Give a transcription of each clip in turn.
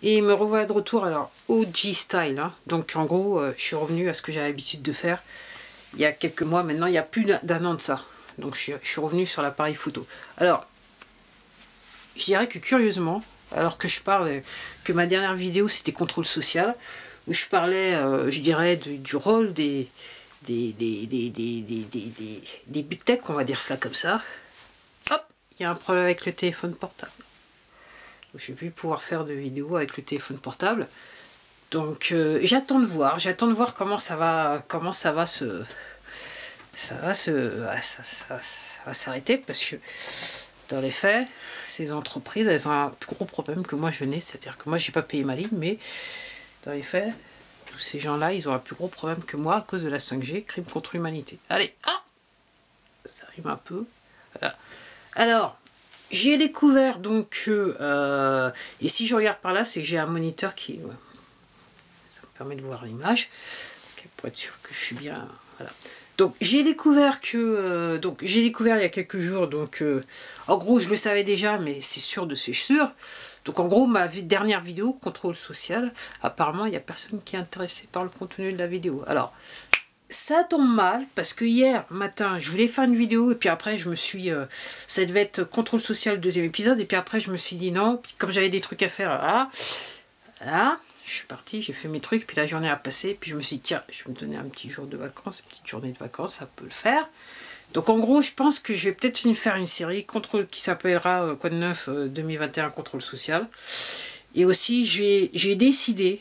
Et me revoilà de retour, alors OG style, hein. Donc en gros, je suis revenu à ce que j'avais l'habitude de faire il y a quelques mois maintenant, il y a plus d'un an de ça. Donc je suis revenu sur l'appareil photo. Alors, je dirais que curieusement, alors que je parle, que ma dernière vidéo c'était contrôle social, où je parlais, je dirais, du rôle des big tech, on va dire cela comme ça. Hop, il y a un problème avec le téléphone portable. Je vais plus pouvoir faire de vidéos avec le téléphone portable. Donc j'attends de voir comment ça va s'arrêter, parce que dans les faits, ces entreprises, elles ont un plus gros problème que moi je n'ai, c'est-à-dire que moi j'ai pas payé ma ligne, mais dans les faits, tous ces gens-là, ils ont un plus gros problème que moi à cause de la 5G, crime contre l'humanité. Allez, ah, ça rime un peu. Voilà. Alors, j'ai découvert donc que, et si je regarde par là, c'est que j'ai un moniteur qui, ça me permet de voir l'image, okay, pour être sûr que je suis bien, voilà. Donc j'ai découvert que, il y a quelques jours, donc en gros je le savais déjà, mais c'est sûr de c'est sûr. Donc en gros ma dernière vidéo, contrôle social, apparemment il n'y a personne qui est intéressé par le contenu de la vidéo. Alors, ça tombe mal, parce que hier matin, je voulais faire une vidéo, et puis après, je me suis... ça devait être contrôle social, deuxième épisode, et puis après, je me suis dit non, puis comme j'avais des trucs à faire, là, je suis partie, j'ai fait mes trucs, puis la journée a passé, puis je me suis dit, tiens, je vais me donner un petit jour de vacances, une petite journée de vacances, ça peut le faire. Donc en gros, je pense que je vais peut-être faire une série contrôle qui s'appellera Quoi de neuf 2021 contrôle social. Et aussi, j'ai décidé...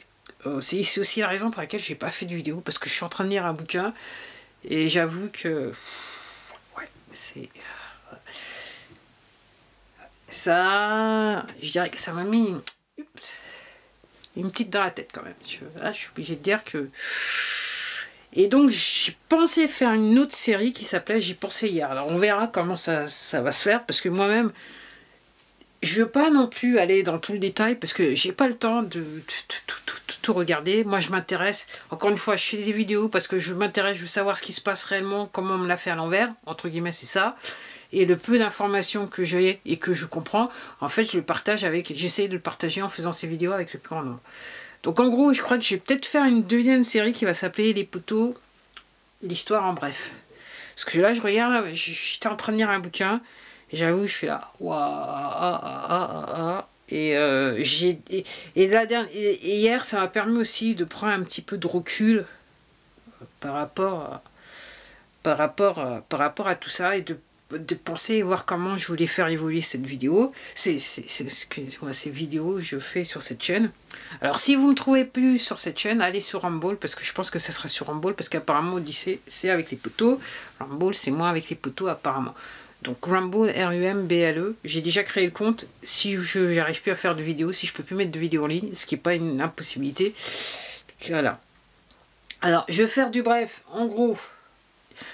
c'est aussi la raison pour laquelle j'ai pas fait de vidéo, parce que je suis en train de lire un bouquin et j'avoue que ouais, c'est ça, je dirais que ça m'a mis une petite dans la tête quand même. Là, je suis obligée de dire que, et donc j'ai pensé faire une autre série qui s'appelait, j'y pensais hier. Alors on verra comment ça va se faire, parce que moi-même je veux pas non plus aller dans tout le détail, parce que j'ai pas le temps de tout regarder. Moi je m'intéresse, encore une fois, je fais des vidéos parce que je m'intéresse, je veux savoir ce qui se passe réellement, comment on me l'a fait à l'envers, entre guillemets, c'est ça. Et le peu d'informations que j'ai et que je comprends, en fait je le partage avec, j'essaie de le partager en faisant ces vidéos avec le plus grand nombre. Donc en gros, je crois que je vais peut-être faire une deuxième série qui va s'appeler Les poteaux, l'histoire en bref. Parce que là je regarde, j'étais en train de lire un bouquin, et j'avoue, je suis là, waouh, et hier, ça m'a permis aussi de prendre un petit peu de recul par rapport à tout ça, et de penser et voir comment je voulais faire évoluer cette vidéo. Excusez-moi, ces vidéos que je fais sur cette chaîne. Alors, si vous ne me trouvez plus sur cette chaîne, allez sur Rumble, parce que je pense que ça sera sur Rumble, parce qu'apparemment, Odyssée, c'est avec les poteaux. Rumble, c'est moi avec les poteaux, apparemment. Donc Rumble, R-U-M-B-L-E, j'ai déjà créé le compte. Si je n'arrive plus à faire de vidéos, si je peux plus mettre de vidéos en ligne, ce qui n'est pas une impossibilité, voilà. Alors, je vais faire du bref. En gros,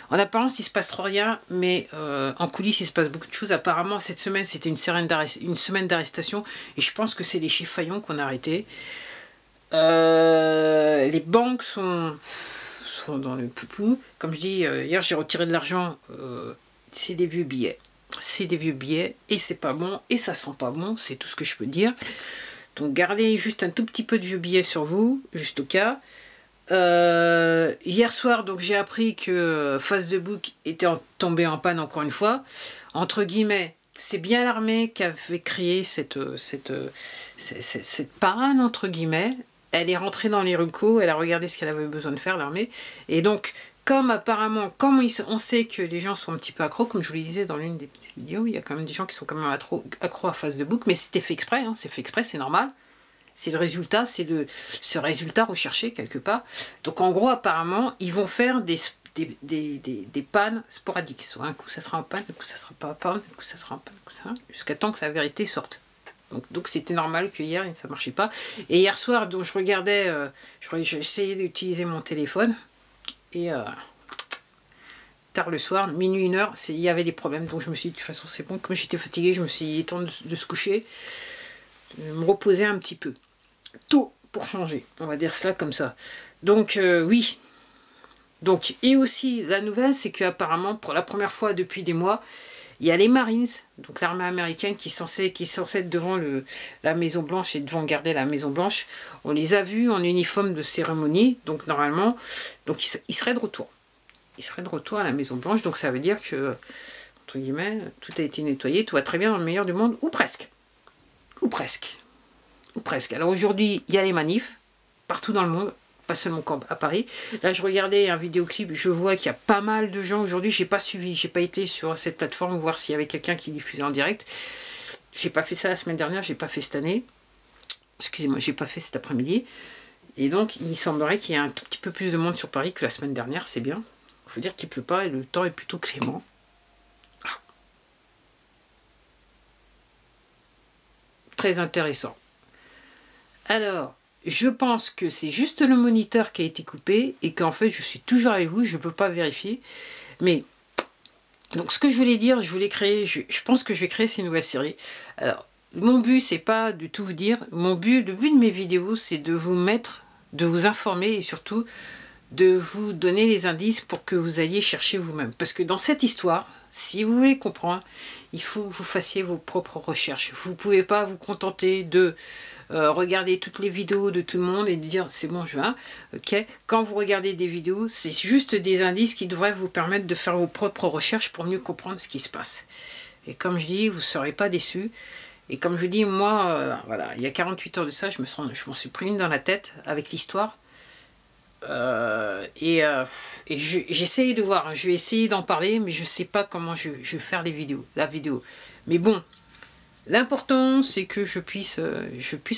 en apparence, il se passe trop rien, mais en coulisses, il se passe beaucoup de choses. Apparemment, cette semaine, c'était une semaine d'arrestation, et je pense que c'est les chiffres qu'on a arrêtés. Les banques sont dans le poupou. Comme je dis, hier, j'ai retiré de l'argent... c'est des vieux billets. C'est des vieux billets, et c'est pas bon, et ça sent pas bon, c'est tout ce que je peux dire. Donc gardez juste un tout petit peu de vieux billets sur vous, juste au cas. Hier soir, donc j'ai appris que Facebook était tombé en panne encore une fois. Entre guillemets, c'est bien l'armée qui avait créé cette panne, entre guillemets. Elle est rentrée dans les rucos, elle a regardé ce qu'elle avait besoin de faire, l'armée. Et donc... comme apparemment, comme on sait que les gens sont un petit peu accros, comme je vous le disais dans l'une des petites vidéos, il y a quand même des gens qui sont quand même accros à Facebook, mais c'était fait exprès, hein, c'est fait exprès, c'est normal. C'est le résultat, c'est ce résultat recherché quelque part. Donc en gros, apparemment, ils vont faire des pannes sporadiques. Soit un coup ça sera en panne, un coup ça sera pas en panne, un coup ça sera en panne, un coup ça, jusqu'à temps que la vérité sorte. Donc c'était normal que hier ça marchait pas. Et hier soir, donc je regardais, j'essayais d'utiliser mon téléphone. Et tard le soir, minuit, 1h, il y avait des problèmes. Donc je me suis dit, de toute façon, c'est bon. Comme j'étais fatiguée, je me suis dit, il est temps de se coucher, de me reposer un petit peu. Tôt pour changer, on va dire cela comme ça. Donc, oui. Donc, et aussi, la nouvelle, c'est qu'apparemment, pour la première fois depuis des mois, Il y a les Marines, donc l'armée américaine qui est censée être devant la Maison Blanche et devant garder la Maison Blanche. On les a vus en uniforme de cérémonie, donc normalement, donc ils seraient de retour. Ils seraient de retour à la Maison Blanche, donc ça veut dire que, entre guillemets, tout a été nettoyé, tout va très bien dans le meilleur du monde, ou presque. Ou presque. Ou presque. Alors aujourd'hui, il y a les manifs, partout dans le monde, pas seulement à Paris. Là, je regardais un vidéoclip, je vois qu'il y a pas mal de gens. Aujourd'hui, j'ai pas suivi, j'ai pas été sur cette plateforme voir s'il y avait quelqu'un qui diffusait en direct. J'ai pas fait ça la semaine dernière, j'ai pas fait cette année. Excusez-moi, j'ai pas fait cet après-midi. Et donc, il semblerait qu'il y ait un tout petit peu plus de monde sur Paris que la semaine dernière, c'est bien. Il faut dire qu'il pleut pas et le temps est plutôt clément. Très intéressant. Alors, je pense que c'est juste le moniteur qui a été coupé et qu'en fait, je suis toujours avec vous, je ne peux pas vérifier. Mais, donc ce que je voulais dire, je voulais créer, je pense que je vais créer ces nouvelles séries. Alors, mon but, c'est pas de tout vous dire. Le but de mes vidéos, c'est de vous mettre, de vous informer et surtout de vous donner les indices pour que vous alliez chercher vous-même. Parce que dans cette histoire, si vous voulez comprendre, il faut que vous fassiez vos propres recherches. Vous ne pouvez pas vous contenter de regarder toutes les vidéos de tout le monde et de dire c'est bon, je viens. Okay. Quand vous regardez des vidéos, c'est juste des indices qui devraient vous permettre de faire vos propres recherches pour mieux comprendre ce qui se passe. Et comme je dis, vous ne serez pas déçus. Et comme je dis, moi, voilà, il y a 48 heures de ça, je m'en suis pris une dans la tête avec l'histoire. J'essaye de voir, je vais essayer d'en parler, mais je sais pas comment je vais faire la vidéo. Mais bon, l'important c'est que je puisse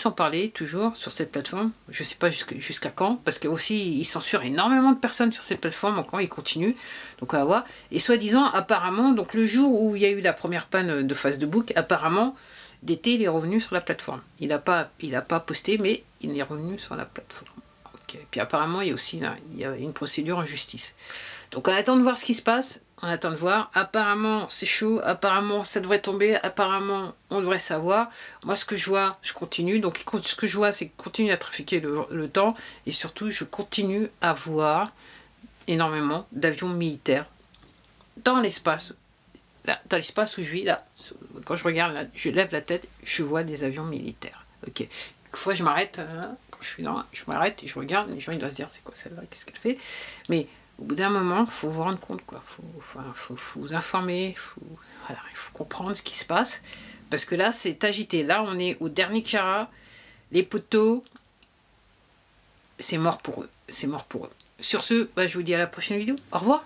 en parler toujours sur cette plateforme. Je sais pas jusqu'à quand, parce que aussi ils censurent énormément de personnes sur cette plateforme, encore ils continuent, donc on va voir. Et soi-disant, apparemment, donc le jour où il y a eu la première panne de Facebook, apparemment, DT il est revenu sur la plateforme. Il a pas posté, mais il est revenu sur la plateforme. Et puis apparemment, il y a aussi une procédure en justice. Donc on attend de voir ce qui se passe, on attend de voir. Apparemment, c'est chaud, apparemment, ça devrait tomber, apparemment, on devrait savoir. Moi, ce que je vois, je continue. Donc ce que je vois, c'est que continue à trafiquer le temps. Et surtout, je continue à voir énormément d'avions militaires dans l'espace. Dans l'espace où je vis, là, quand je regarde, là, je lève la tête, je vois des avions militaires. Ok. Fois je m'arrête, quand je suis dans, je m'arrête et je regarde, les gens ils doivent se dire c'est quoi celle-là, qu'est-ce qu'elle fait. Mais au bout d'un moment, il faut vous rendre compte, quoi. Faut vous informer, voilà, il faut comprendre ce qui se passe. Parce que là, c'est agité. Là, on est au dernier carat, les poteaux, c'est mort pour eux. C'est mort pour eux. Sur ce, bah, je vous dis à la prochaine vidéo. Au revoir.